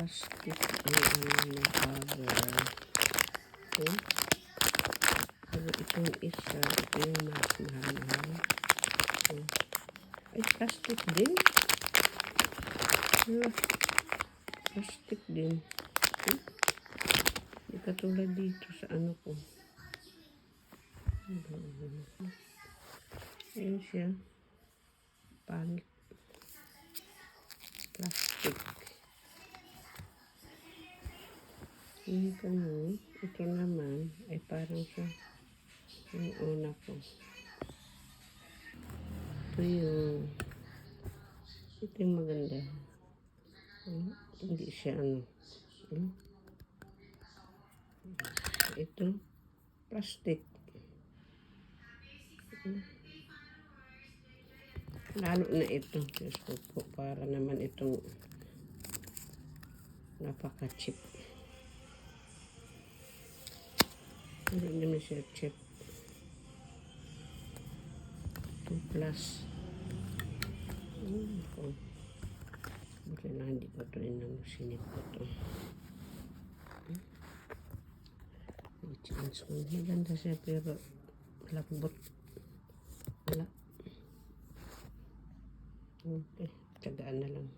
plastic ang ano na cover. Okay. Pero itong isa, ito yung mas mahal-mahal. Okay. Ay, plastic din. Plastic din. Okay. Hindi katulad dito sa ano ko. Ayan siya. Pangit. Plastic. Ito naman ay parang sa yung una ko. Ito yung maganda. Hindi siya ano. Ito, plastic. Lalo na ito. Diyos ko po, para naman itong napaka-cheap. Hindi naman siya cheap. 2 plus. Buti na hindi ko ito sinip ko ito. I-change ko. Maganda siya pero malambot. Wala. Okay, tagaan na lang.